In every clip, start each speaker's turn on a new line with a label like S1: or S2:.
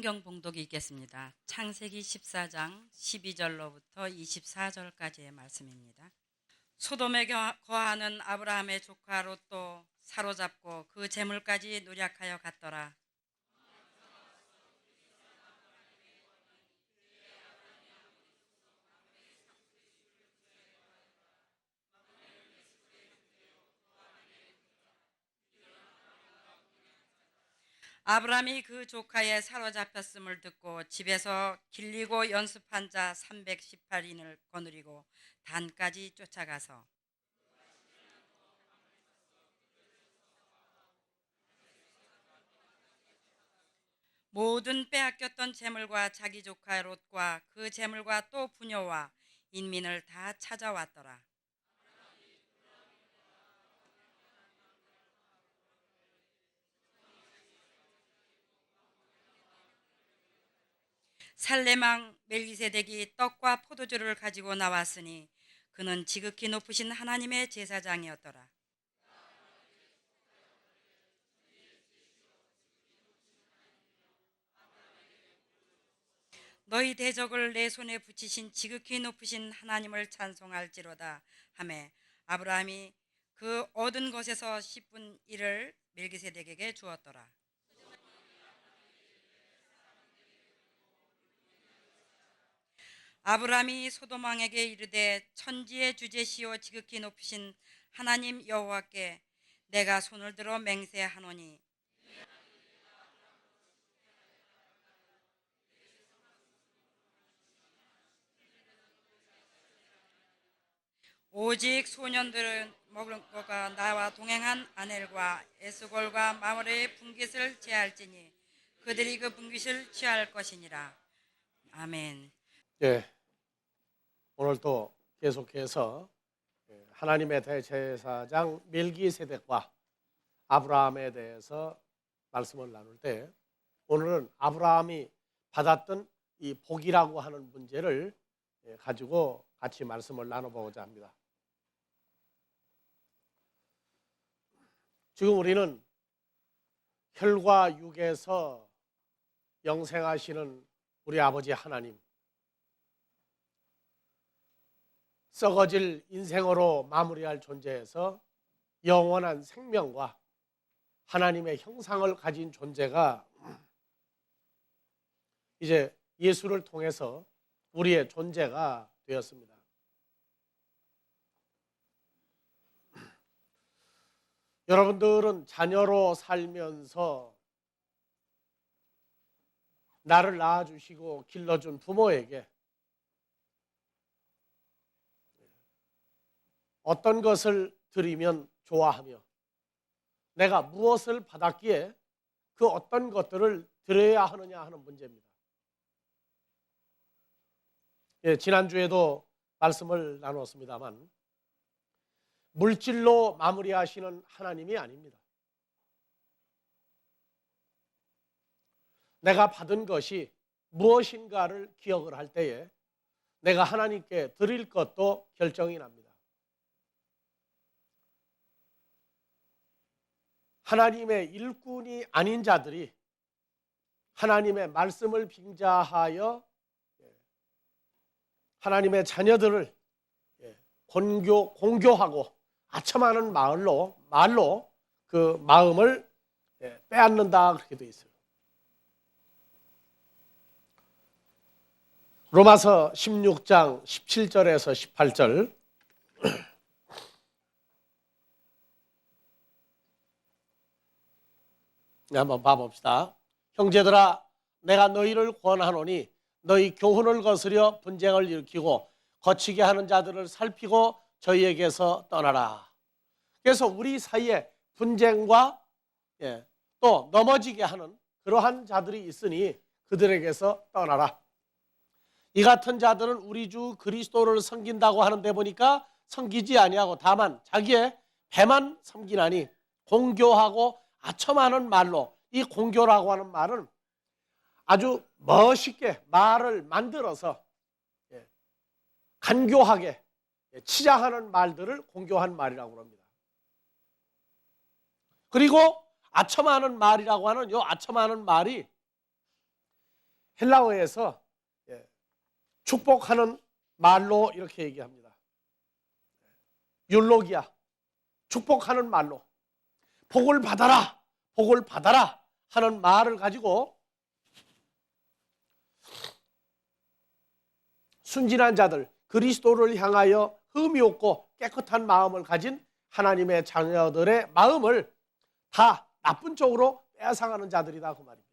S1: 성경 봉독이 있겠습니다. 창세기 14장 12절로부터 24절까지의 말씀입니다. 소돔에 거하는 아브라함의 조카 롯도 사로잡고 그 재물까지 노략하여 갔더라. 아브라함이 그 조카의 사로잡혔음을 듣고 집에서 길리고 연습한 자 318인을 거느리고 단까지 쫓아가서 모든 빼앗겼던 재물과 자기 조카 롯과 그 재물과 또 부녀와 인민을 다 찾아왔더라. 살레망 멜기세덱이 떡과 포도주를 가지고 나왔으니 그는 지극히 높으신 하나님의 제사장이었더라. 너희 대적을 내 손에 붙이신 지극히 높으신 하나님을 찬송할지로다 하매 아브라함이 그 얻은 것에서 10분 1을 멜기세덱에게 주었더라. 아브라함이 소돔 왕에게 이르되 천지의 주제시오 지극히 높으신 하나님 여호와께 내가 손을 들어 맹세하노니 오직 소년들은 먹을 것과 나와 동행한 아넬과 에스골과 마므레의 분깃을 제할지니 그들이 그 분깃을 취할 것이니라. 아멘.
S2: 예, 오늘도 계속해서 하나님의 대제사장 멜기세덱과 아브라함에 대해서 말씀을 나눌 때 오늘은 아브라함이 받았던 이 복이라고 하는 문제를 가지고 같이 말씀을 나눠보고자 합니다. 지금 우리는 혈과 육에서 영생하시는 우리 아버지 하나님, 썩어질 인생으로 마무리할 존재에서 영원한 생명과 하나님의 형상을 가진 존재가 이제 예수를 통해서 우리의 존재가 되었습니다. 여러분들은 자녀로 살면서 나를 낳아주시고 길러준 부모에게 어떤 것을 드리면 좋아하며 내가 무엇을 받았기에 그 어떤 것들을 드려야 하느냐 하는 문제입니다. 지난주에도 말씀을 나눴습니다만 물질로 마무리하시는 하나님이 아닙니다. 내가 받은 것이 무엇인가를 기억을 할 때에 내가 하나님께 드릴 것도 결정이 납니다. 하나님의 일꾼이 아닌 자들이 하나님의 말씀을 빙자하여 하나님의 자녀들을 공교하고 아첨하는 말로 그 마음을 빼앗는다 그렇게 되어 있어요. 로마서 16장 17절에서 18절 한번 봐봅시다. 형제들아 내가 너희를 권하노니 너희 교훈을 거스려 분쟁을 일으키고 거치게 하는 자들을 살피고 저희에게서 떠나라. 그래서 우리 사이에 분쟁과 또 넘어지게 하는 그러한 자들이 있으니 그들에게서 떠나라. 이 같은 자들은 우리 주 그리스도를 섬긴다고 하는데 보니까 섬기지 아니하고 다만 자기의 배만 섬기나니 공교하고 아첨하는 말로, 이 공교라고 하는 말은 아주 멋있게 말을 만들어서 간교하게 치자하는 말들을 공교한 말이라고 합니다. 그리고 아첨하는 말이라고 하는 이 아첨하는 말이 헬라어에서 축복하는 말로 이렇게 얘기합니다. 율로기아, 축복하는 말로. 복을 받아라, 복을 받아라 하는 말을 가지고 순진한 자들, 그리스도를 향하여 흠이 없고 깨끗한 마음을 가진 하나님의 자녀들의 마음을 다 나쁜 쪽으로 빼앗아가는 자들이다 그 말입니다.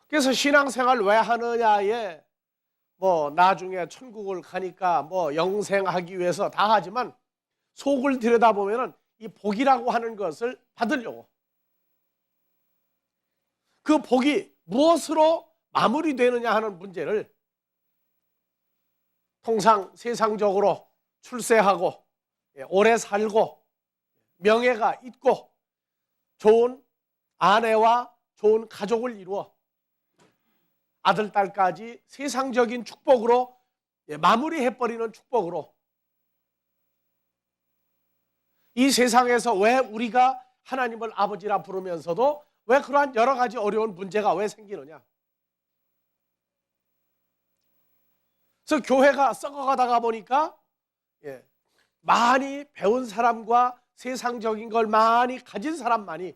S2: 그래서 신앙생활 왜 하느냐에 나중에 천국을 가니까 영생하기 위해서 다 하지만 속을 들여다보면은 이 복이라고 하는 것을 받으려고, 그 복이 무엇으로 마무리되느냐 하는 문제를 통상 세상적으로 출세하고 오래 살고 명예가 있고 좋은 아내와 좋은 가족을 이루어 아들, 딸까지 세상적인 축복으로 마무리해버리는 축복으로, 이 세상에서 왜 우리가 하나님을 아버지라 부르면서도 왜 그러한 여러 가지 어려운 문제가 왜 생기느냐. 그래서 교회가 썩어가다가 보니까 많이 배운 사람과 세상적인 걸 많이 가진 사람만이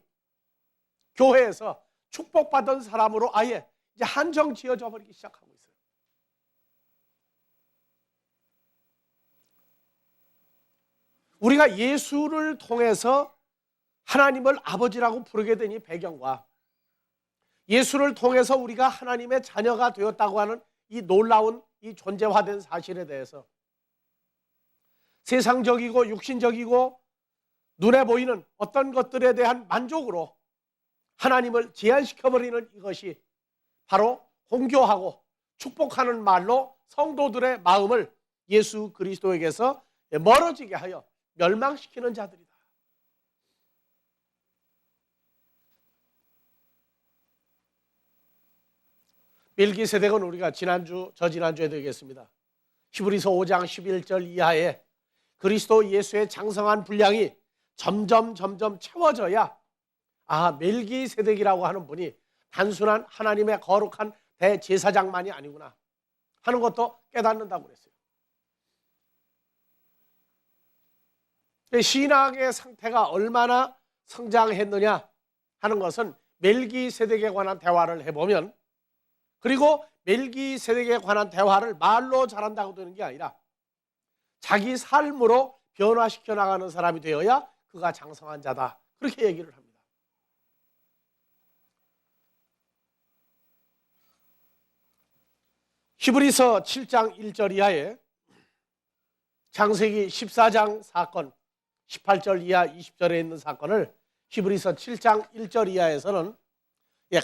S2: 교회에서 축복받은 사람으로 아예 이제 한정 지어져 버리기 시작하고 있어요. 우리가 예수를 통해서 하나님을 아버지라고 부르게 된 이 배경과 예수를 통해서 우리가 하나님의 자녀가 되었다고 하는 이 놀라운 이 존재화된 사실에 대해서 세상적이고 육신적이고 눈에 보이는 어떤 것들에 대한 만족으로 하나님을 제한시켜버리는 이것이 바로 공교하고 축복하는 말로 성도들의 마음을 예수 그리스도에게서 멀어지게 하여 멸망시키는 자들이다. 멜기세덱은 우리가 저지난주에 되겠습니다. 히브리서 5장 11절 이하에 그리스도 예수의 장성한 분량이 점점 채워져야 멜기세덱이라고 하는 분이 단순한 하나님의 거룩한 대제사장만이 아니구나 하는 것도 깨닫는다고 그랬어요. 신앙의 상태가 얼마나 성장했느냐 하는 것은 멜기세덱에 관한 대화를 해보면, 그리고 멜기세덱에 관한 대화를 말로 잘한다고 되는 게 아니라 자기 삶으로 변화시켜 나가는 사람이 되어야 그가 장성한 자다, 그렇게 얘기를 합니다. 히브리서 7장 1절 이하에 창세기 14장 사건 18절 이하 20절에 있는 사건을 히브리서 7장 1절 이하에서는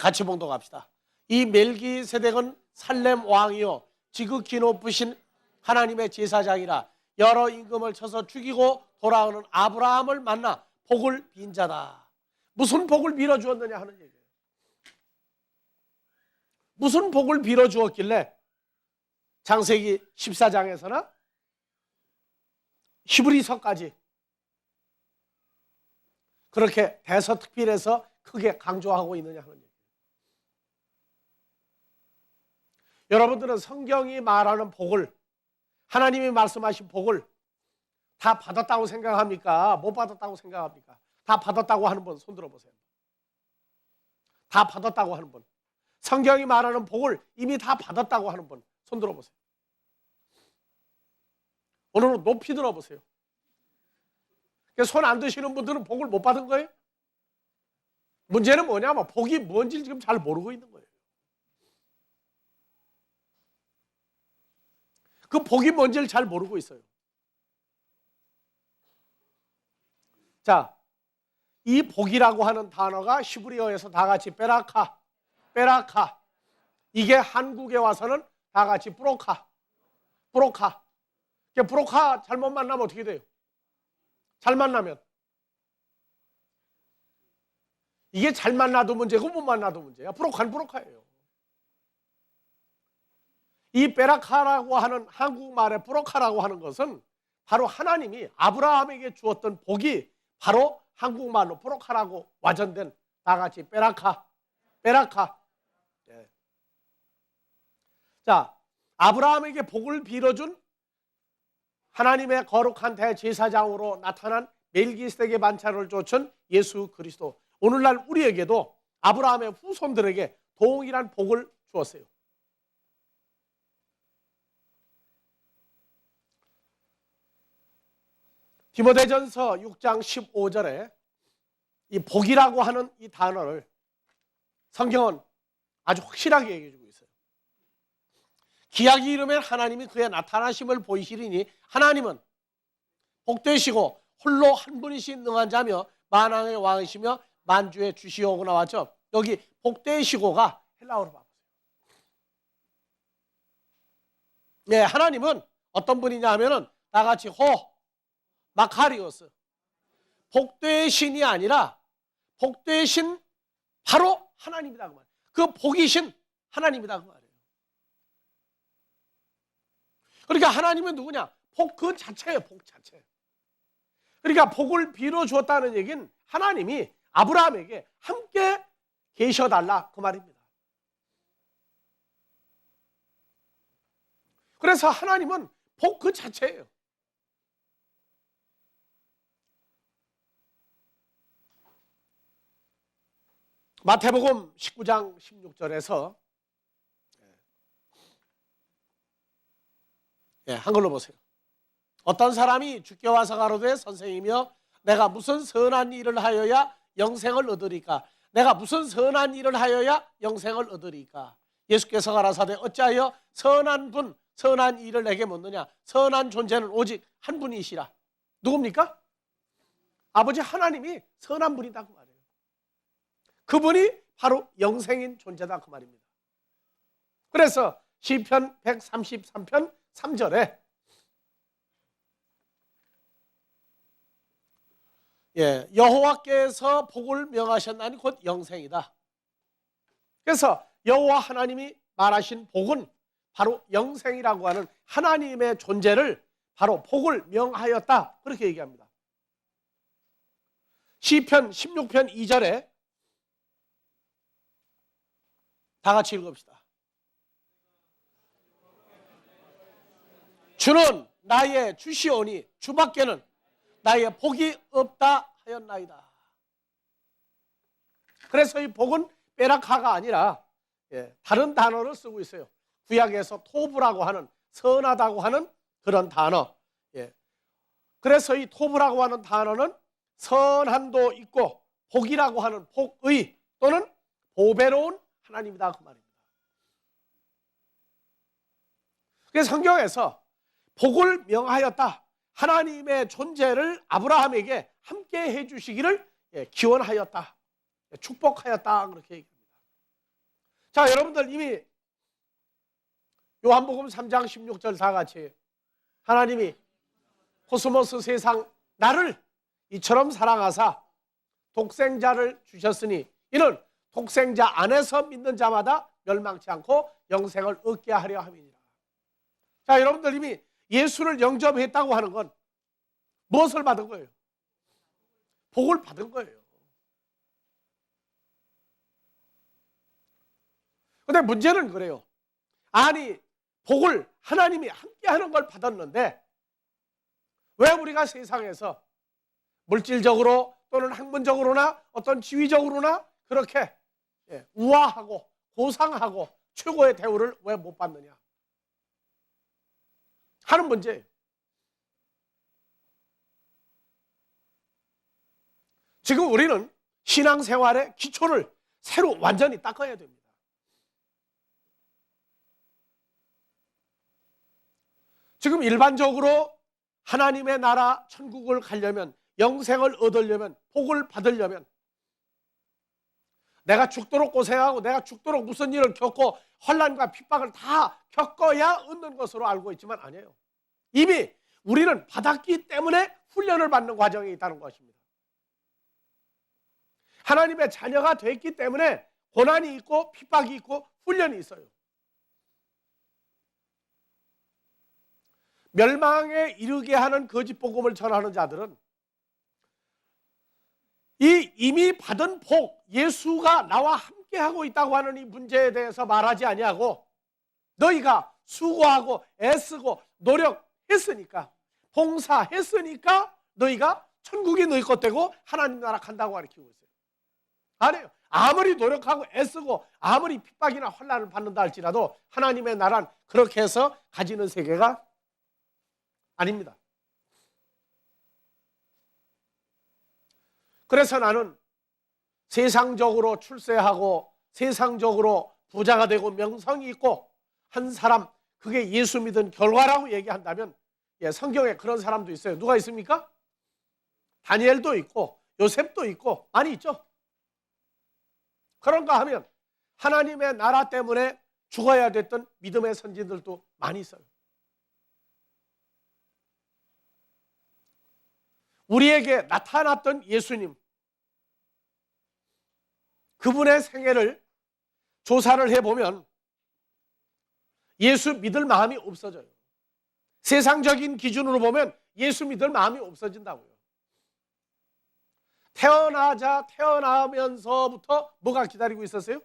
S2: 같이 봉독합시다. 이 멜기세덱은 살렘 왕이요 지극히 높으신 하나님의 제사장이라 여러 임금을 쳐서 죽이고 돌아오는 아브라함을 만나 복을 빈 자다. 무슨 복을 빌어 주었느냐 하는 얘기예요. 무슨 복을 빌어 주었길래 창세기 14장에서나 히브리서까지 그렇게 대서특필해서 크게 강조하고 있느냐 하는 얘기예요. 여러분들은 성경이 말하는 복을, 하나님이 말씀하신 복을 다 받았다고 생각합니까? 못 받았다고 생각합니까? 다 받았다고 하는 분 손 들어보세요. 다 받았다고 하는 분, 성경이 말하는 복을 이미 다 받았다고 하는 분 손 들어보세요. 오늘은 높이 들어보세요. 손 안 드시는 분들은 복을 못 받은 거예요. 문제는 뭐냐면 복이 뭔지 지금 잘 모르고 있는 거예요. 그 복이 뭔지를 잘 모르고 있어요. 자, 이 복이라고 하는 단어가 히브리어에서 다 같이 베라카, 이게 한국에 와서는 다 같이 브로카. 브로카 잘못 만나면 어떻게 돼요? 잘 만나면 이게 잘 만나도 문제고 못 만나도 문제야. 브로카는 브로카예요. 이 베라카라고 하는 한국말의 브로카라고 하는 것은 바로 하나님이 아브라함에게 주었던 복이 바로 한국말로 브로카라고 와전된 다 같이 베라카. 예. 자, 아브라함에게 복을 빌어준 하나님의 거룩한 대제사장으로 나타난 멜기세덱의 반차를 쫓은 예수 그리스도. 오늘날 우리에게도 아브라함의 후손들에게 동일한 복을 주었어요. 디모데전서 6장 15절에 이 복이라고 하는 이 단어를 성경은 아주 확실하게 얘기해 주고 있어요. 기약이 이르면 하나님이 그의 나타나심을 보이시리니 하나님은 복되시고 홀로 한 분이신 능한 자며 만왕의 왕이시며 만주의 주시오고 나왔죠. 여기 복되시고가 헬라어로 바꿔요. 네, 하나님은 어떤 분이냐 하면은 나같이 마카리오스, 복되신이 아니라 복되신 바로 하나님이다 그 말이에요. 그 복이신 하나님이다 그 말이에요. 그러니까 하나님은 누구냐? 복 그 자체예요. 복 자체. 그러니까 복을 빌어 주었다는 얘기는 하나님이 아브라함에게 함께 계셔달라 그 말입니다. 그래서 하나님은 복 그 자체예요. 마태복음 19장 16절에서 한글로 보세요. 어떤 사람이 주께 와서 가로되 선생이며 내가 무슨 선한 일을 하여야 영생을 얻으리까? 내가 무슨 선한 일을 하여야 영생을 얻으리까? 예수께서 가라사대 어찌하여 선한 일을 내게 묻느냐? 선한 존재는 오직 한 분이시라. 누굽니까? 아버지 하나님이 선한 분이다 그 말이에요. 그분이 바로 영생인 존재다 그 말입니다. 그래서 시편 133편 3절에 여호와께서 복을 명하셨나니 곧 영생이다. 그래서 여호와 하나님이 말하신 복은 바로 영생이라고 하는 하나님의 존재를 바로 복을 명하였다 그렇게 얘기합니다. 시편 16편 2절에 다 같이 읽읍시다. 주는 나의 주시오니 주밖에는 나의 복이 없다 하였나이다. 그래서 이 복은 빼락하가 아니라 다른 단어를 쓰고 있어요. 구약에서 토브라고 하는 선하다고 하는 그런 단어. 그래서 이 토브라고 하는 단어는 선함도 있고 복이라고 하는 복의 또는 보배로운 하나님이다 그 말입니다. 그래서 성경에서 복을 명하였다. 하나님의 존재를 아브라함에게 함께 해주시기를 기원하였다. 축복하였다. 그렇게 얘기합니다. 자, 여러분들 이미 요한복음 3장 16절 다 같이 하나님이 코스모스 세상 나를 이처럼 사랑하사 독생자를 주셨으니 이는 독생자 안에서 믿는 자마다 멸망치 않고 영생을 얻게 하려 함이니라. 자, 여러분들 이미 예수를 영접했다고 하는 건 무엇을 받은 거예요? 복을 받은 거예요. 그런데 문제는 그래요. 아니, 복을 하나님이 함께 하는 걸 받았는데 왜 우리가 세상에서 물질적으로 또는 학문적으로나 어떤 지위적으로나 그렇게 우아하고 고상하고 최고의 대우를 왜 못 받느냐 하는 문제예요. 지금 우리는 신앙생활의 기초를 새로 완전히 닦아야 됩니다. 지금 일반적으로 하나님의 나라 천국을 가려면 영생을 얻으려면 복을 받으려면 내가 죽도록 고생하고 내가 죽도록 무슨 일을 겪고 환난과 핍박을 다 겪어야 얻는 것으로 알고 있지만 아니에요. 이미 우리는 받았기 때문에 훈련을 받는 과정이 있다는 것입니다. 하나님의 자녀가 됐기 때문에 고난이 있고 핍박이 있고 훈련이 있어요. 멸망에 이르게 하는 거짓 복음을 전하는 자들은 이미 받은 복, 예수가 나와 함께 함께하고 있다고 하는 이 문제에 대해서 말하지 아니하고 너희가 수고하고 애쓰고 노력했으니까 봉사했으니까 너희가 천국이 너희 것 되고 하나님 나라 간다고 가르치고 있어요. 아니에요. 아무리 노력하고 애쓰고 아무리 핍박이나 환난을 받는다 할지라도 하나님의 나라는 그렇게 해서 가지는 세계가 아닙니다. 그래서 나는 세상적으로 출세하고 세상적으로 부자가 되고 명성이 있고 한 사람, 그게 예수 믿은 결과라고 얘기한다면 성경에 그런 사람도 있어요. 누가 있습니까? 다니엘도 있고 요셉도 있고 많이 있죠. 그런가 하면 하나님의 나라 때문에 죽어야 됐던 믿음의 선진들도 많이 있어요. 우리에게 나타났던 예수님, 그분의 생애를 조사를 해보면 예수 믿을 마음이 없어져요. 세상적인 기준으로 보면 예수 믿을 마음이 없어진다고요. 태어나면서부터 뭐가 기다리고 있었어요?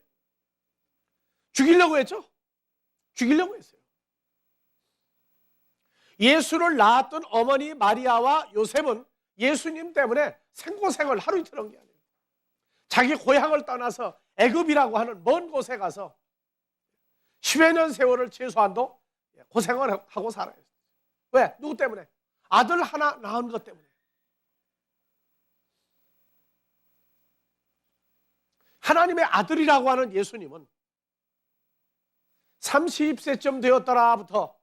S2: 죽이려고 했죠? 죽이려고 했어요. 예수를 낳았던 어머니 마리아와 요셉은 예수님 때문에 생고생을 하루 이틀 한 게 아니에요. 자기 고향을 떠나서 애굽이라고 하는 먼 곳에 가서 10여 년 세월을 최소한도 고생을 하고 살아요. 왜? 누구 때문에? 아들 하나 낳은 것 때문에. 하나님의 아들이라고 하는 예수님은 30세쯤 되었더라부터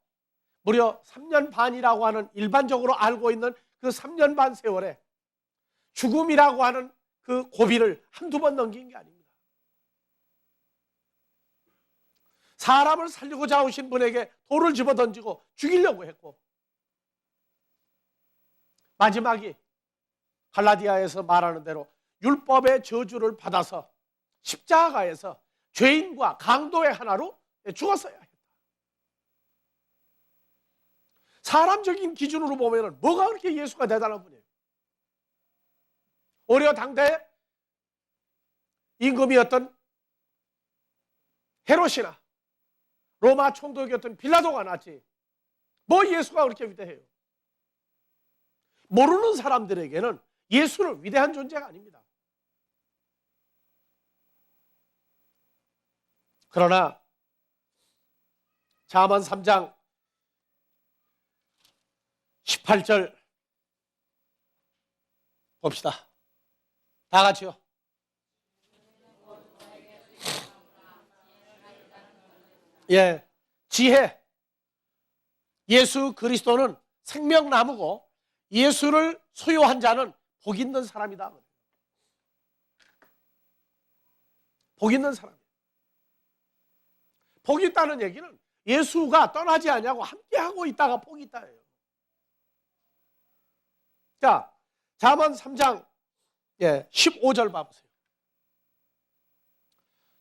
S2: 무려 3년 반이라고 하는 일반적으로 알고 있는 그 3년 반 세월에 죽음이라고 하는 그 고비를 한두 번 넘긴 게 아닙니다. 사람을 살리고자 오신 분에게 돌을 집어던지고 죽이려고 했고, 마지막이 갈라디아에서 말하는 대로 율법의 저주를 받아서 십자가에서 죄인과 강도의 하나로 죽었어야 했다. 사람적인 기준으로 보면 뭐가 그렇게 예수가 대단한 분이에요? 오히려 당대 임금이었던 헤롯이나 로마 총독이었던 빌라도가 낫지 뭐 예수가 그렇게 위대해요? 모르는 사람들에게는 예수는 위대한 존재가 아닙니다. 그러나 잠언 3장 18절 봅시다. 다 같이요. 예, 지혜. 예수 그리스도는 생명나무고 예수를 소유한 자는 복 있는 사람이다. 복 있는 사람. 복이 있다는 얘기는 예수가 떠나지 않냐고 함께하고 있다가 복이 있다예요. 자, 잠언 3장 15절 봐보세요.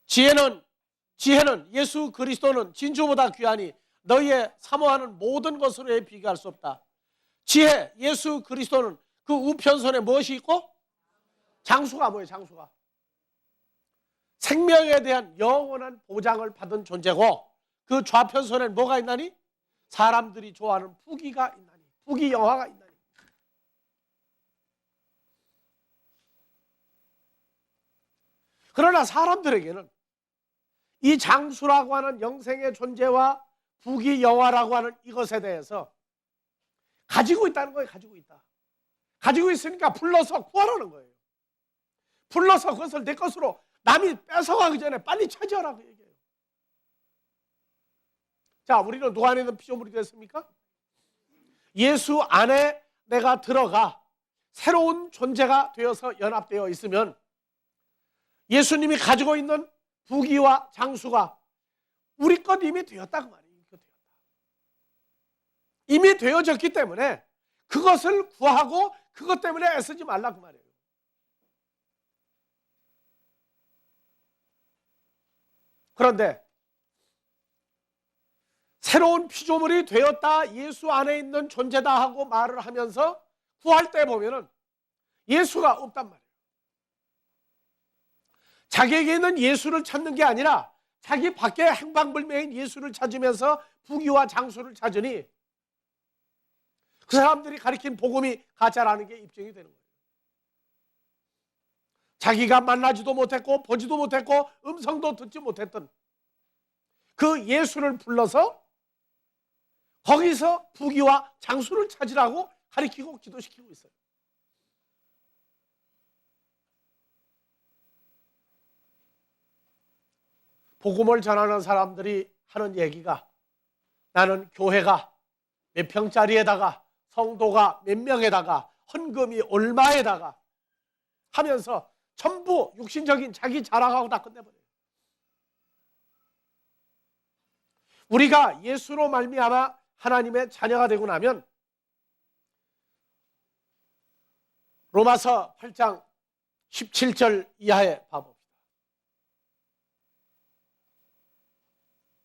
S2: 지혜는 예수 그리스도는 진주보다 귀하니 너희의 사모하는 모든 것으로 비교할 수 없다. 지혜, 예수 그리스도는 그 우편손에 무엇이 있고? 장수가 뭐예요? 장수가 생명에 대한 영원한 보장을 받은 존재고, 그 좌편손에는 뭐가 있나니? 사람들이 좋아하는 부귀가 있나니, 부귀 영화가 있나니. 그러나 사람들에게는 이 장수라고 하는 영생의 존재와 부귀 영화라고 하는 이것에 대해서 가지고 있다는 거예요. 가지고 있다. 가지고 있으니까 불러서 구하라는 거예요. 불러서 그것을 내 것으로 남이 뺏어가기 전에 빨리 차지하라고 얘기해요. 자, 우리는 누구 안에 있는 피조물이 됐습니까? 예수 안에 내가 들어가 새로운 존재가 되어서 연합되어 있으면 예수님이 가지고 있는 부귀와 장수가 우리 것 이미 되었다 그 말이에요. 이미 되어졌기 때문에 그것을 구하고 그것 때문에 애쓰지 말라 그 말이에요. 그런데 새로운 피조물이 되었다, 예수 안에 있는 존재다 하고 말을 하면서 구할 때 보면은 예수가 없단 말이에요. 자기에게 있는 예수를 찾는 게 아니라 자기 밖에 행방불명인 예수를 찾으면서 부귀와 장수를 찾으니 그 사람들이 가리킨 복음이 가짜라는 게 입증이 되는 거예요. 자기가 만나지도 못했고 보지도 못했고 음성도 듣지 못했던 그 예수를 불러서 거기서 부귀와 장수를 찾으라고 가리키고 기도시키고 있어요. 복음을 전하는 사람들이 하는 얘기가 나는 교회가 몇 평짜리에다가 성도가 몇 명에다가 헌금이 얼마에다가 하면서 전부 육신적인 자기 자랑하고 다 끝내버려요. 우리가 예수로 말미암아 하나님의 자녀가 되고 나면 로마서 8장 17절 이하에 봐봅시다.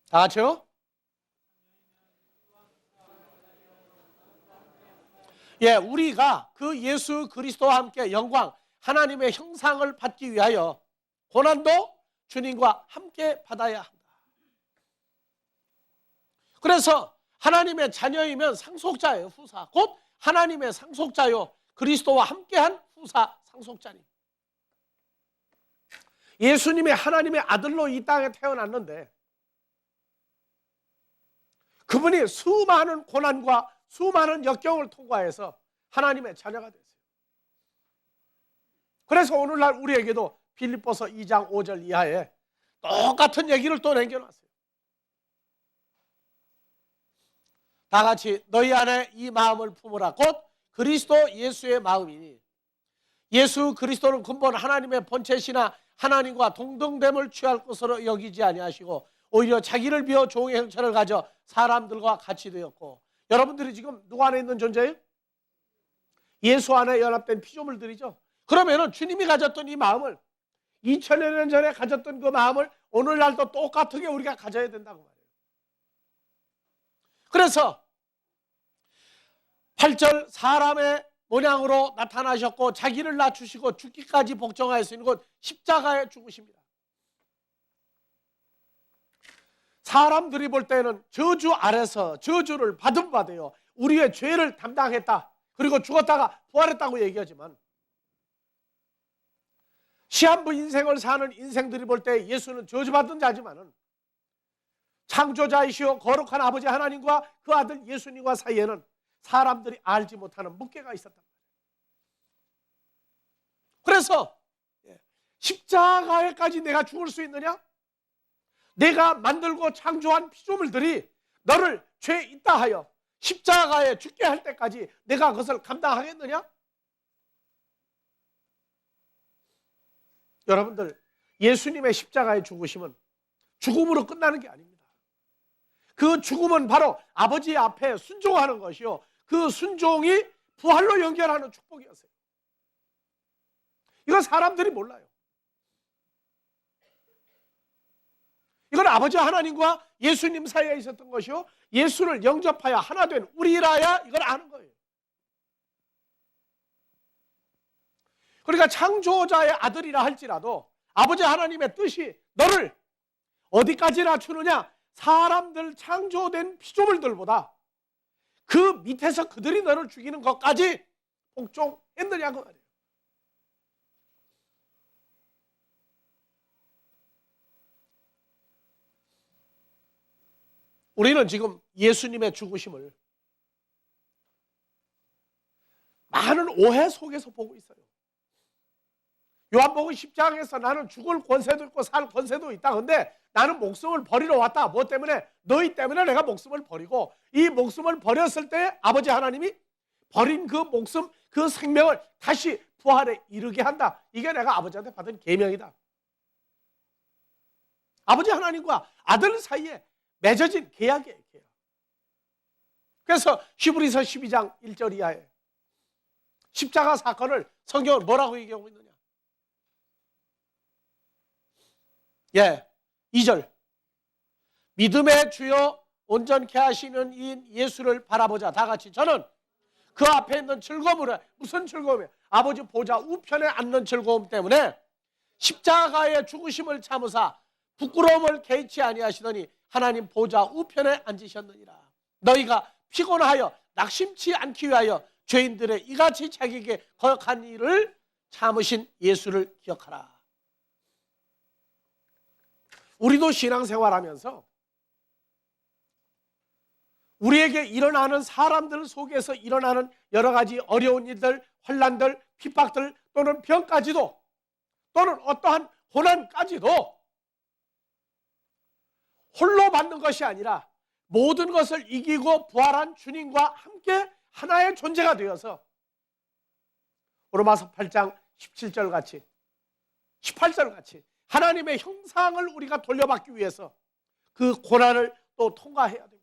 S2: 다 같이요? 예, 우리가 그 예수 그리스도와 함께 영광, 하나님의 형상을 받기 위하여 고난도 주님과 함께 받아야 한다. 그래서 하나님의 자녀이면 상속자예요. 후사. 곧 하나님의 상속자요. 그리스도와 함께한 후사 상속자님. 예수님이 하나님의 아들로 이 땅에 태어났는데 그분이 수많은 고난과 수많은 역경을 통과해서 하나님의 자녀가 됐어요. 그래서 오늘날 우리에게도 빌립보서 2장 5절 이하에 똑같은 얘기를 또 남겨놨어요. 다 같이 너희 안에 이 마음을 품으라. 곧 그리스도 예수의 마음이니 예수 그리스도는 근본 하나님의 본체시나 하나님과 동등됨을 취할 것으로 여기지 아니하시고 오히려 자기를 비워 종의 형체를 가져 사람들과 같이 되었고. 여러분들이 지금 누구 안에 있는 존재예요? 예수 안에 연합된 피조물들이죠. 그러면은 주님이 가졌던 이 마음을 2000여 년 전에 가졌던 그 마음을 오늘날도 똑같게 우리가 가져야 된다고 말해요. 그래서 8절 사람의 모양으로 나타나셨고 자기를 낮추시고 죽기까지 복종하였으니 곧 십자가에 죽으십니다. 사람들이 볼 때는 저주 아래서 저주를 받은 바 되어 우리의 죄를 담당했다. 그리고 죽었다가 부활했다고 얘기하지만 시한부 인생을 사는 인생들이 볼 때 예수는 저주받은 자지만은 창조자이시오 거룩한 아버지 하나님과 그 아들 예수님과 사이에는 사람들이 알지 못하는 묵계가 있었단 말이에요. 그래서 십자가에까지 내가 죽을 수 있느냐? 내가 만들고 창조한 피조물들이 너를 죄 있다 하여 십자가에 죽게 할 때까지 내가 그것을 감당하겠느냐? 여러분들, 예수님의 십자가의 죽으심은 죽음으로 끝나는 게 아닙니다. 그 죽음은 바로 아버지 앞에 순종하는 것이요, 그 순종이 부활로 연결하는 축복이었어요. 이건 사람들이 몰라요. 이건 아버지 하나님과 예수님 사이에 있었던 것이요, 예수를 영접하여 하나 된 우리라야 이걸 아는 거예요. 그러니까 창조자의 아들이라 할지라도 아버지 하나님의 뜻이 너를 어디까지 낮추느냐? 사람들 창조된 피조물들보다 그 밑에서 그들이 너를 죽이는 것까지 복종했느냐고 말이에요. 우리는 지금 예수님의 죽으심을 많은 오해 속에서 보고 있어요. 요한복음 10장에서 나는 죽을 권세도 있고 살 권세도 있다. 근데 나는 목숨을 버리러 왔다. 뭐 때문에? 너희 때문에 내가 목숨을 버리고, 이 목숨을 버렸을 때 아버지 하나님이 버린 그 목숨, 그 생명을 다시 부활에 이르게 한다. 이게 내가 아버지한테 받은 계명이다. 아버지 하나님과 아들 사이에 맺어진 계약이에요. 계약. 그래서 히브리서 12장 1절 이하에 십자가 사건을 성경은 뭐라고 얘기하고 있느냐? 2절. 믿음의 주요 온전케 하시는 이인 예수를 바라보자. 다 같이. 저는 그 앞에 있는 즐거움을, 무슨 즐거움이에요? 아버지 보좌 우편에 앉는 즐거움 때문에 십자가의 죽으심을 참으사 부끄러움을 개의치 아니하시더니 하나님 보좌 우편에 앉으셨느니라. 너희가 피곤하여 낙심치 않기 위하여 죄인들의 이같이 자기에게 거역한 일을 참으신 예수를 기억하라. 우리도 신앙생활하면서 우리에게 일어나는 사람들 속에서 일어나는 여러 가지 어려운 일들, 환난들, 핍박들 또는 병까지도 또는 어떠한 고난까지도 홀로 받는 것이 아니라 모든 것을 이기고 부활한 주님과 함께 하나의 존재가 되어서 로마서 8장 17절 같이 18절 같이 하나님의 형상을 우리가 돌려받기 위해서 그 고난을 또 통과해야 됩니다.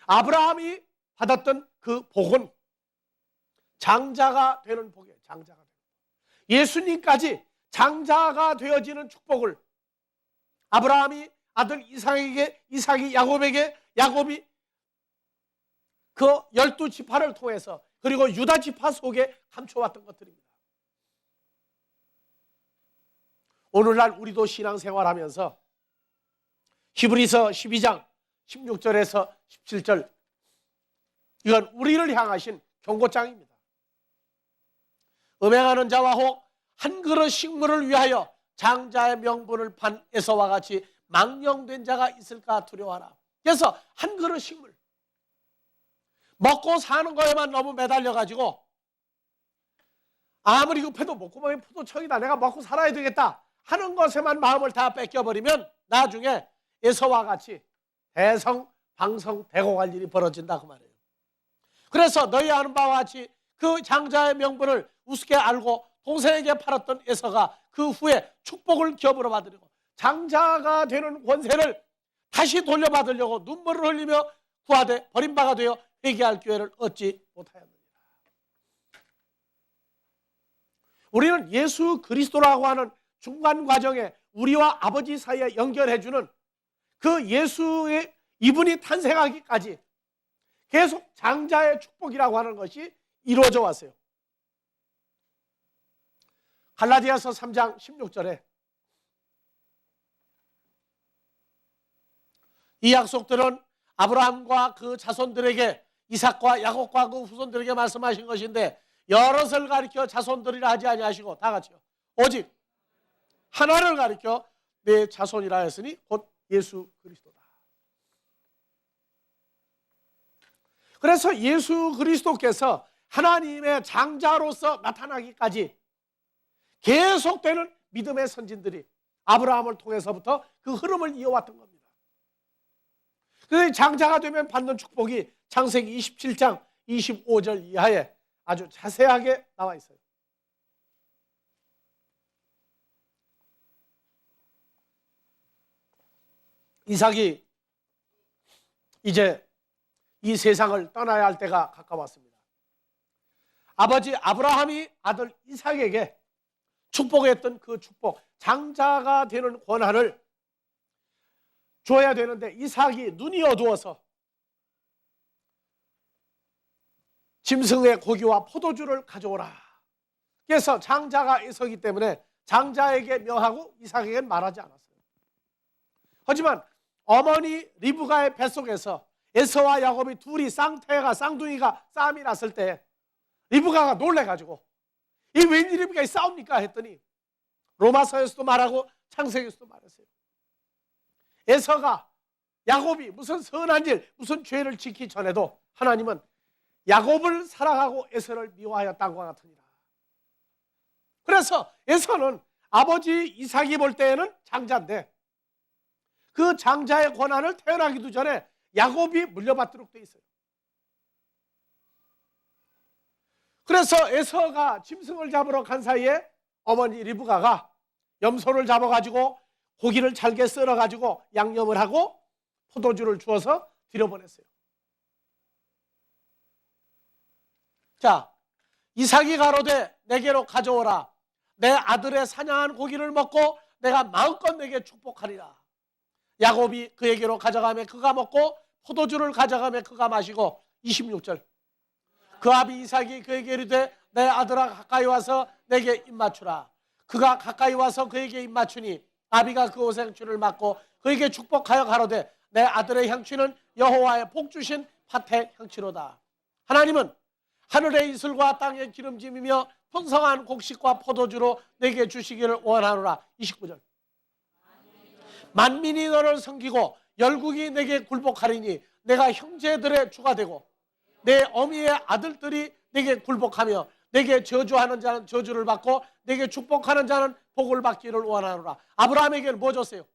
S2: 아브라함이 받았던 그 복은 장자가 되는 복이에요. 장자가 되는 복. 예수님까지 장자가 되어지는 축복을 아브라함이 아들 이삭이 야곱에게, 야곱이 그 12지파를 통해서 그리고 유다 지파 속에 감춰왔던 것들입니다. 오늘날 우리도 신앙생활하면서 히브리서 12장 16절에서 17절 이건 우리를 향하신 경고장입니다. 음행하는 자와 혹 한 그릇 식물을 위하여 장자의 명분을 판 에서와 같이 망령된 자가 있을까 두려워하라. 그래서 한 그릇 식물 먹고 사는 거에만 너무 매달려가지고 아무리 급해도 목구멍에 포도청이다 내가 먹고 살아야 되겠다 하는 것에만 마음을 다 뺏겨버리면 나중에 에서와 같이 대성 방성 대공할 일이 벌어진다 그 말이에요. 그래서 너희 아는 바와 같이 그 장자의 명분을 우습게 알고 동생에게 팔았던 에서가 그 후에 축복을 기업으로 받으려고 장자가 되는 권세를 다시 돌려받으려고 눈물을 흘리며 구하되 버림바가 되어 회개할 기회를 얻지 못하였느니라. 우리는 예수 그리스도라고 하는 중간 과정에 우리와 아버지 사이에 연결해주는 그 예수의 이분이 탄생하기까지 계속 장자의 축복이라고 하는 것이 이루어져 왔어요. 갈라디아서 3장 16절에 이 약속들은 아브라함과 그 자손들에게 이삭과 야곱과 그 후손들에게 말씀하신 것인데 여럿을 가리켜 자손들이라 하지 아니하시고 다 같이요 오직 하나를 가리켜 내 자손이라 했으니 곧 예수 그리스도다. 그래서 예수 그리스도께서 하나님의 장자로서 나타나기까지 계속되는 믿음의 선진들이 아브라함을 통해서부터 그 흐름을 이어왔던 겁니다. 그래서 장자가 되면 받는 축복이 창세기 27장 25절 이하에 아주 자세하게 나와 있어요. 이삭이 이제 이 세상을 떠나야 할 때가 가까웠습니다. 아버지 아브라함이 아들 이삭에게 축복했던 그 축복, 장자가 되는 권한을 줘야 되는데 이삭이 눈이 어두워서 짐승의 고기와 포도주를 가져오라. 그래서 장자가 에서기 때문에 장자에게 명하고 이삭에게 말하지 않았어요. 하지만 어머니 리브가의 뱃속에서 에서와 야곱이 둘이 쌍둥이가 싸움이 났을 때 리브가가 놀래가지고 이 웬일입니까? 이 싸웁니까? 했더니 로마서에서도 말하고 창세기에서도 말했어요. 에서가 야곱이 무슨 선한 일, 무슨 죄를 지키기 전에도 하나님은 야곱을 사랑하고 에서를 미워하였다는 것 같으니라. 그래서 에서는 아버지 이삭이 볼 때에는 장자인데 그 장자의 권한을 태어나기도 전에 야곱이 물려받도록 돼 있어요. 그래서 에서가 짐승을 잡으러 간 사이에 어머니 리브가가 염소를 잡아가지고 고기를 잘게 썰어가지고 양념을 하고 포도주를 주어서 들여보냈어요. 자, 이삭이 가로되 내게로 가져오라. 내 아들의 사냥한 고기를 먹고 내가 마음껏 내게 축복하리라. 야곱이 그에게로 가져가며 그가 먹고 포도주를 가져가며 그가 마시고 26절 그 아비 이삭이 그에게 이르되 내 아들아 가까이 와서 내게 입맞추라. 그가 가까이 와서 그에게 입맞추니 아비가 그 옷의 향취를 맡고 그에게 축복하여 가로되 내 아들의 향취는 여호와의 복 주신 밭의 향취로다. 하나님은 하늘의 이슬과 땅의 기름짐이며 풍성한 곡식과 포도주로 내게 주시기를 원하노라. 29절. 만민이 너를 섬기고 열국이 내게 굴복하리니 내가 형제들의 주가 되고 내 어미의 아들들이 내게 굴복하며 내게 저주하는 자는 저주를 받고 내게 축복하는 자는 복을 받기를 원하노라. 아브라함에게는 뭐 줬어요?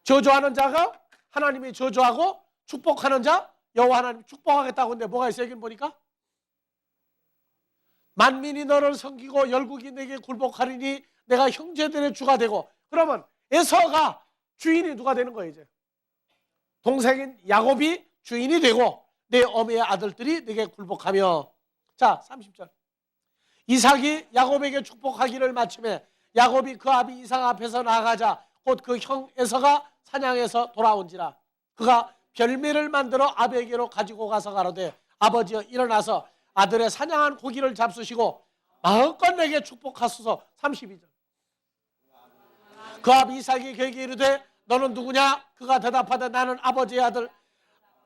S2: 저주하는 자가 하나님이 저주하고 축복하는 자 여호와 하나님이 축복하겠다고 하는데 뭐가 있어요? 여기 보니까 만민이 너를 섬기고 열국이 내게 굴복하리니 내가 형제들의 주가 되고, 그러면 에서가 주인이 누가 되는 거예요? 이제 동생인 야곱이 주인이 되고 내 어미의 아들들이 내게 굴복하며. 자, 30절. 이삭이 야곱에게 축복하기를 마침에 야곱이 그 아비 이삭 앞에서 나아가자 곧 그 형 에서가 사냥해서 돌아온지라. 그가 별미를 만들어 아비에게로 가지고 가서 가로되 아버지여 일어나서 아들의 사냥한 고기를 잡수시고 마음껏 내게 축복하소서. 32절. 그 아비 이삭이 그에게 이르되 너는 누구냐? 그가 대답하되 나는 아버지의 아들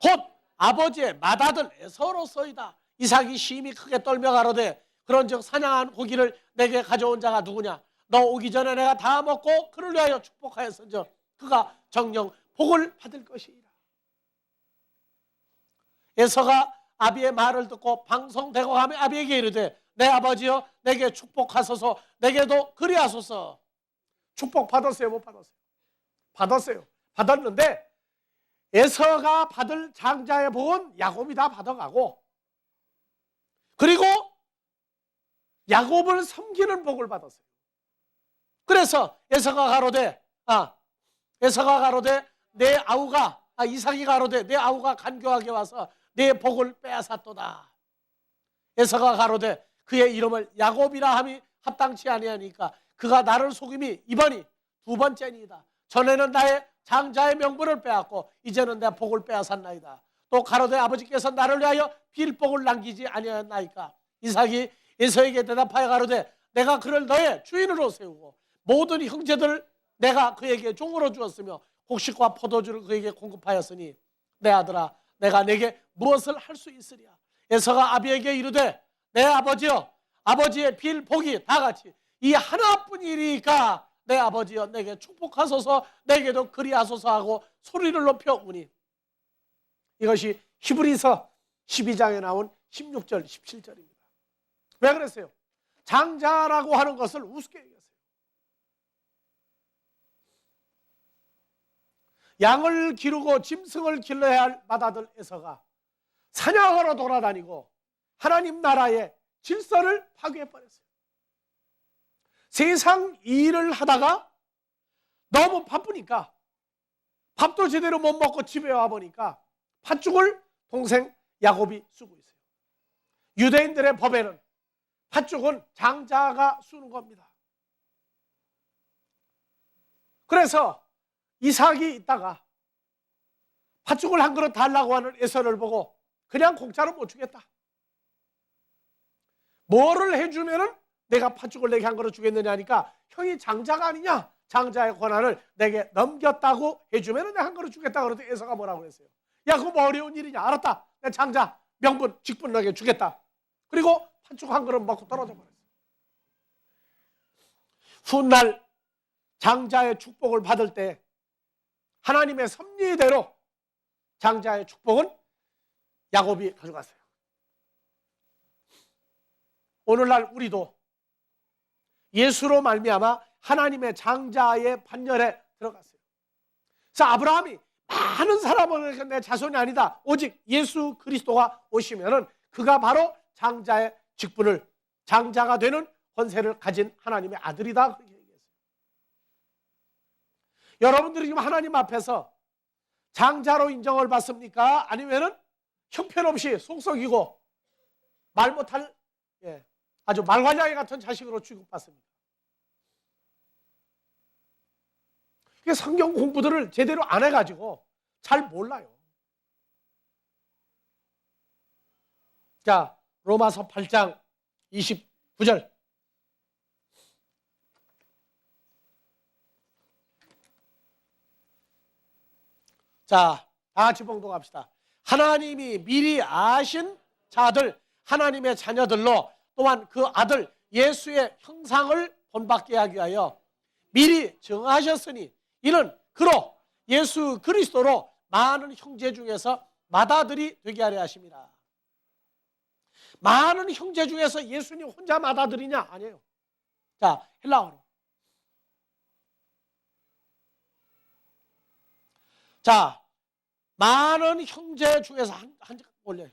S2: 곧 아버지의 맏아들 에서로소이다. 이삭이 심히 크게 떨며 가로되 그런즉 사냥한 고기를 내게 가져온 자가 누구냐? 너 오기 전에 내가 다 먹고 그를 위하여 축복하였은즉 그가 정녕 복을 받을 것이라. 에서가 아비의 말을 듣고 방송되고 하며 아비에게 이르되 내 아버지여 내게 축복하소서. 내게도 그리하소서. 축복 받았어요? 못 받았어요? 받았어요. 받았는데 에서가 받을 장자의 복은 야곱이 다 받아가고, 그리고 야곱을 섬기는 복을 받았어요. 그래서 에서가 가로되 내 아우가 이삭이 가로되 내 아우가 간교하게 와서 내 복을 빼앗았도다. 에서가 가로되 그의 이름을 야곱이라 함이 합당치 아니하니까 그가 나를 속임이 이번이 두 번째니이다. 전에는 나의 장자의 명분을 빼앗고 이제는 내 복을 빼앗았나이다. 또 가로되 아버지께서 나를 위하여 빌복을 남기지 아니하였나이까. 이삭이 에서에게 대답하여 가로되 내가 그를 너의 주인으로 세우고 모든 형제들을 내가 그에게 종으로 주었으며 곡식과 포도주를 그에게 공급하였으니 내 아들아 내가 내게 무엇을 할 수 있으랴. 에서가 아비에게 이르되 내 아버지여 아버지의 빌복이 다같이 이 하나뿐이니까 내 아버지여 내게 축복하소서. 내게도 그리하소서 하고 소리를 높여 우니. 이것이 히브리서 12장에 나온 16절 17절입니다. 왜 그랬어요? 장자라고 하는 것을 우습게 얘기했어요. 양을 기르고 짐승을 길러야 할 맏아들 에서가 사냥하러 돌아다니고 하나님 나라의 질서를 파괴해버렸어요. 세상 일을 하다가 너무 바쁘니까 밥도 제대로 못 먹고 집에 와보니까 팥죽을 동생 야곱이 쓰고 있어요. 유대인들의 법에는 팥죽은 장자가 쓰는 겁니다. 그래서 이삭이 있다가 팥죽을 한 그릇 달라고 하는 에서를 보고 그냥 공짜로 못 주겠다. 뭐를 해주면은 내가 팥죽을 내게 한 그릇 주겠느냐 하니까 형이 장자가 아니냐? 장자의 권한을 내게 넘겼다고 해주면은 내가 한 그릇 주겠다. 그러더니 에서가 뭐라고 했어요? 야, 그거 뭐 어려운 일이냐? 알았다. 내 장자 명분 직분 너에게 주겠다. 그리고 팥죽 한 그릇 먹고 떨어져 버렸어요. 훗날 장자의 축복을 받을 때 하나님의 섭리대로 장자의 축복은 야곱이 가져갔어요. 오늘날 우리도 예수로 말미암아 하나님의 장자의 반열에 들어갔어요. 그래서 아브라함이 많은 사람은 내 자손이 아니다. 오직 예수 그리스도가 오시면은 그가 바로 장자의 직분을 장자가 되는 권세를 가진 하나님의 아들이다. 그렇게 얘기했어요. 여러분들이 지금 하나님 앞에서 장자로 인정을 받습니까? 아니면은 형편없이 속썩이고 말 못할 아주 말괄량이 같은 자식으로 취급받습니다. 성경 공부들을 제대로 안 해가지고 잘 몰라요. 자, 로마서 8장 29절. 자, 다 같이 봉독합시다. 하나님이 미리 아신 자들, 하나님의 자녀들로 또한 그 아들 예수의 형상을 본받게 하기 위하여 미리 정하셨으니 이는 그로 예수 그리스도로 많은 형제 중에서 맏아들이 되게 하려 하십니다. 많은 형제 중에서 예수님 혼자 맏아들이냐? 아니에요. 자, 헬라어로. 자, 많은 형제 중에서 한 올려요.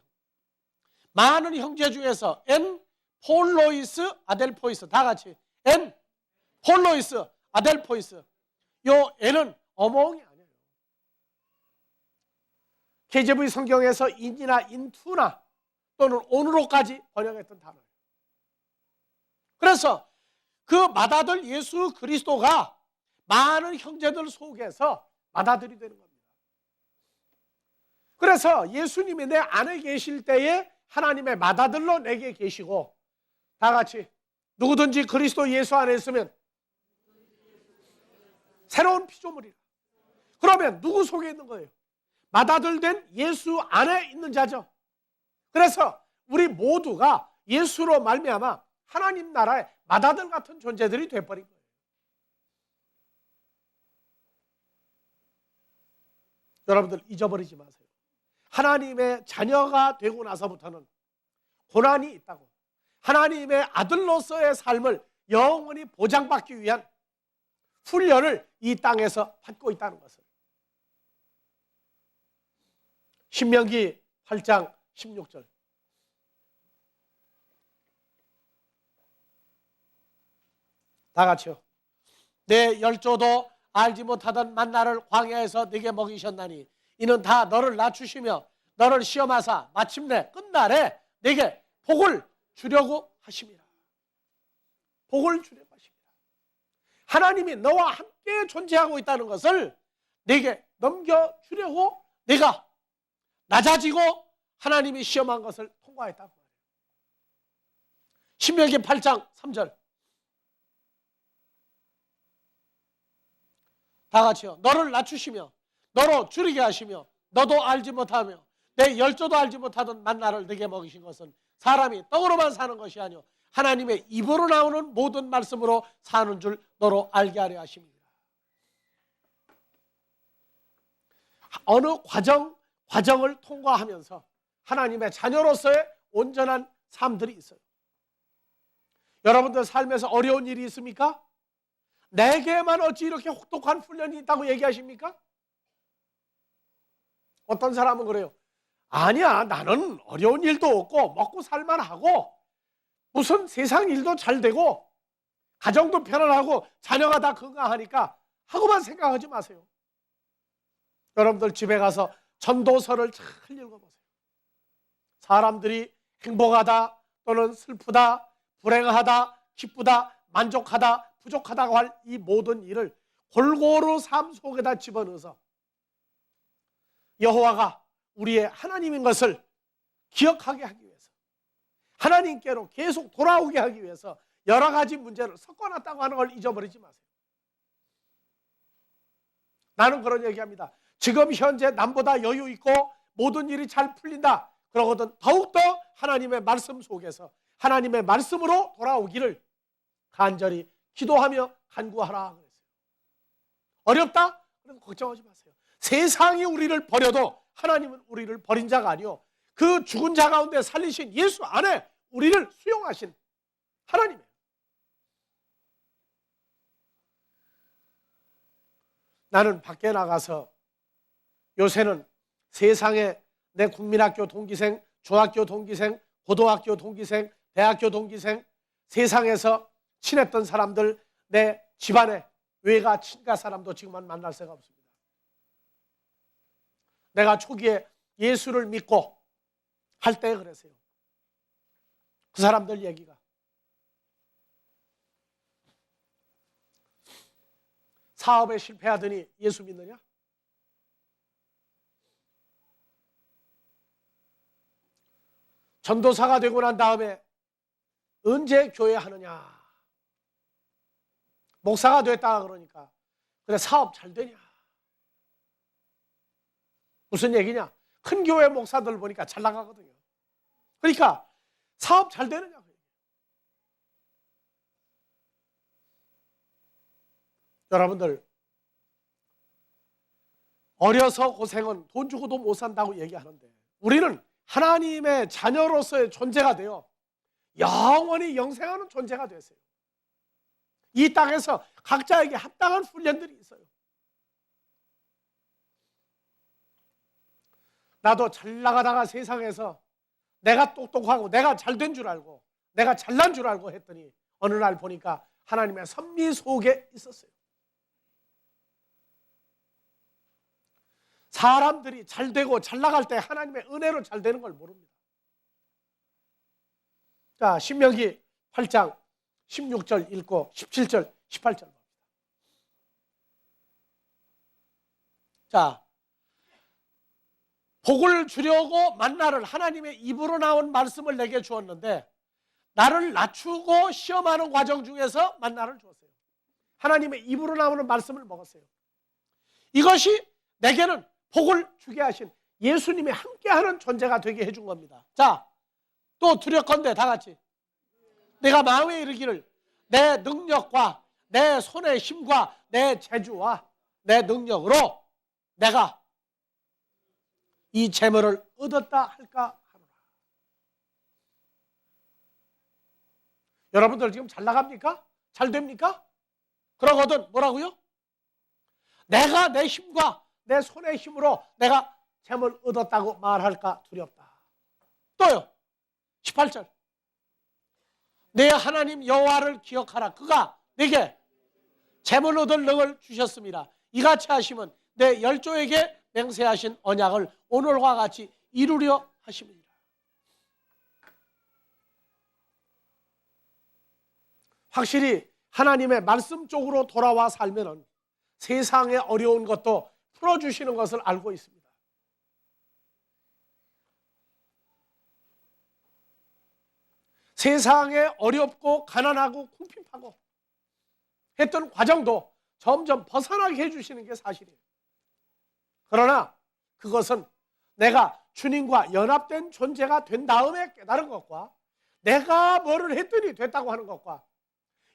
S2: 많은 형제 중에서 엔 폴로이스 아델포이스, 다 같이 엔 폴로이스 아델포이스. 요 N은 어몽이 아니에요. KJV 성경에서 인이나 인투나 또는 온으로까지 번역했던 단어예요. 그래서 그 맏아들 예수 그리스도가 많은 형제들 속에서 맏아들이 되는 겁니다. 그래서 예수님이 내 안에 계실 때에 하나님의 맏아들로 내게 계시고, 다 같이 누구든지 그리스도 예수 안에 있으면 새로운 피조물이라. 그러면 누구 속에 있는 거예요? 맏아들 된 예수 안에 있는 자죠. 그래서 우리 모두가 예수로 말미암아 하나님 나라의 맏아들 같은 존재들이 되어버린 거예요. 여러분들 잊어버리지 마세요. 하나님의 자녀가 되고 나서부터는 고난이 있다고, 하나님의 아들로서의 삶을 영원히 보장받기 위한 훈련을 이 땅에서 받고 있다는 것을. 신명기 8장 16절. 다 같이요. 내 열조도 알지 못하던 만나를 광야에서 네게 먹이셨나니 이는 다 너를 낮추시며 너를 시험하사 마침내 끝날에 네게 복을 주려고 하심이라. 복을 주려고 하십니다. 하나님이 너와 함께 존재하고 있다는 것을 네게 넘겨주려고 네가 낮아지고 하나님이 시험한 것을 통과했다고 말해요. 신명기 8장 3절. 다 같이요. 너를 낮추시며 너로 줄이게 하시며 너도 알지 못하며 내 열조도 알지 못하던 만나를 네게 먹이신 것은 사람이 떡으로만 사는 것이 아니요 하나님의 입으로 나오는 모든 말씀으로 사는 줄 너로 알게 하려 하십니다. 어느 과정을 통과하면서 하나님의 자녀로서의 온전한 삶들이 있어요. 여러분들 삶에서 어려운 일이 있습니까? 내게만 어찌 이렇게 혹독한 훈련이 있다고 얘기하십니까? 어떤 사람은 그래요. 아니야, 나는 어려운 일도 없고 먹고 살만하고 무슨 세상 일도 잘 되고 가정도 편안하고 자녀가 다 건강하니까 하고만 생각하지 마세요. 여러분들 집에 가서 전도서를 잘 읽어보세요. 사람들이 행복하다 또는 슬프다, 불행하다, 기쁘다, 만족하다, 부족하다고 할 이 모든 일을 골고루 삶 속에다 집어넣어서 여호와가 우리의 하나님인 것을 기억하게 하기 위해서, 하나님께로 계속 돌아오게 하기 위해서 여러 가지 문제를 섞어놨다고 하는 걸 잊어버리지 마세요. 나는 그런 얘기합니다. 지금 현재 남보다 여유 있고 모든 일이 잘 풀린다 그러거든 더욱더 하나님의 말씀 속에서 하나님의 말씀으로 돌아오기를 간절히 기도하며 간구하라 그랬어요. 어렵다? 그럼 걱정하지 마세요. 세상이 우리를 버려도 하나님은 우리를 버린 자가 아니요 그 죽은 자 가운데 살리신 예수 안에 우리를 수용하신 하나님이에요. 나는 밖에 나가서 요새는 세상에 내 국민학교 동기생, 중학교 동기생, 고등학교 동기생, 대학교 동기생, 세상에서 친했던 사람들, 내 집안에 외가 친가 사람도 지금은 만날 새가 없습니다. 내가 초기에 예수를 믿고 할 때 그랬어요. 그 사람들 얘기가 사업에 실패하더니 예수 믿느냐? 전도사가 되고 난 다음에 언제 교회 하느냐? 목사가 됐다 그러니까 그래 사업 잘 되냐? 무슨 얘기냐? 큰 교회 목사들 보니까 잘 나가거든요. 그러니까 사업 잘 되느냐? 여러분들, 어려서 고생은 돈 주고도 못 산다고 얘기하는데, 우리는 하나님의 자녀로서의 존재가 되어 영원히 영생하는 존재가 됐어요. 이 땅에서 각자에게 합당한 훈련들이 있어요. 나도 잘 나가다가 세상에서 내가 똑똑하고 내가 잘 된 줄 알고 내가 잘난 줄 알고 했더니 어느 날 보니까 하나님의 섭리 속에 있었어요. 사람들이 잘 되고 잘 나갈 때 하나님의 은혜로 잘 되는 걸 모릅니다. 자, 신명기 8장 16절 읽고 17절, 18절 봅니다. 자, 복을 주려고 만나를, 하나님의 입으로 나온 말씀을 내게 주었는데 나를 낮추고 시험하는 과정 중에서 만나를 주었어요. 하나님의 입으로 나오는 말씀을 먹었어요. 이것이 내게는 복을 주게 하신 예수님이 함께하는 존재가 되게 해준 겁니다. 자, 또 두렵건대 다 같이 내가 마음에 이르기를 내 능력과 내 손의 힘과 내 재주와 내 능력으로 내가 이 재물을 얻었다 할까 하노라. 여러분들 지금 잘 나갑니까? 잘 됩니까? 그러거든 뭐라고요? 내가 내 힘과 내 손의 힘으로 내가 재물 얻었다고 말할까 두렵다. 또요 18절 내 하나님 여호와를 기억하라. 그가 내게 재물 얻을 능을 주셨습니다. 이같이 하시면 내 열조에게 맹세하신 언약을 오늘과 같이 이루려 하십니다. 확실히 하나님의 말씀 쪽으로 돌아와 살면 세상의 어려운 것도 풀어주시는 것을 알고 있습니다. 세상에 어렵고 가난하고 궁핍하고 했던 과정도 점점 벗어나게 해주시는 게 사실이에요. 그러나 그것은 내가 주님과 연합된 존재가 된 다음에 깨달은 것과 내가 뭐를 했더니 됐다고 하는 것과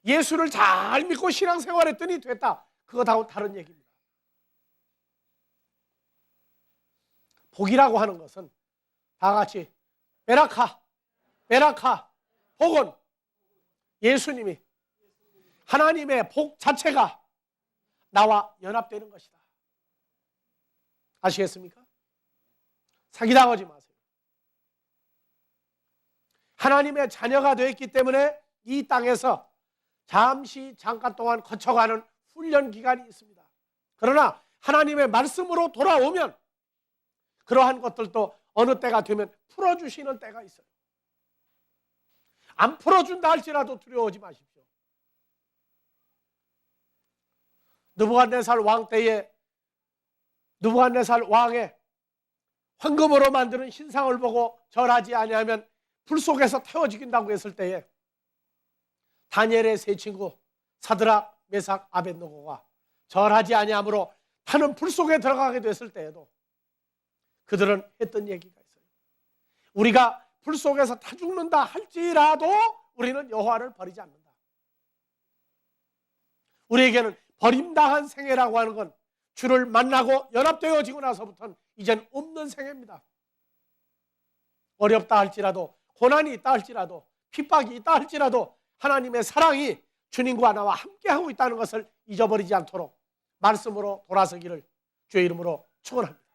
S2: 예수를 잘 믿고 신앙생활했더니 됐다, 그거하고 다른 얘기입니다. 복이라고 하는 것은 다 같이 베라카, 베라카, 복은 예수님이 하나님의 복 자체가 나와 연합되는 것이다. 아시겠습니까? 사기당하지 마세요. 하나님의 자녀가 되었기 때문에 이 땅에서 잠깐 동안 거쳐가는 훈련 기간이 있습니다. 그러나 하나님의 말씀으로 돌아오면 그러한 것들도 어느 때가 되면 풀어주시는 때가 있어요. 안 풀어준다 할지라도 두려워하지 마십시오. 느부갓네살 왕 때에 느부갓네살 왕의 황금으로 만드는 신상을 보고 절하지 아니하면 불 속에서 태워 죽인다고 했을 때에 다니엘의 세 친구 사드락, 메삭, 아벳느고가 절하지 아니함으로 타는 불 속에 들어가게 됐을 때에도 그들은 했던 얘기가 있어요. 우리가 불 속에서 타 죽는다 할지라도 우리는 여호와를 버리지 않는다. 우리에게는 버림당한 생애라고 하는 건 주를 만나고 연합되어지고 나서부터는 이젠 없는 생애입니다. 어렵다 할지라도, 고난이 있다 할지라도, 핍박이 있다 할지라도 하나님의 사랑이 주님과 나와 함께하고 있다는 것을 잊어버리지 않도록 말씀으로 돌아서기를 주의 이름으로 축원합니다.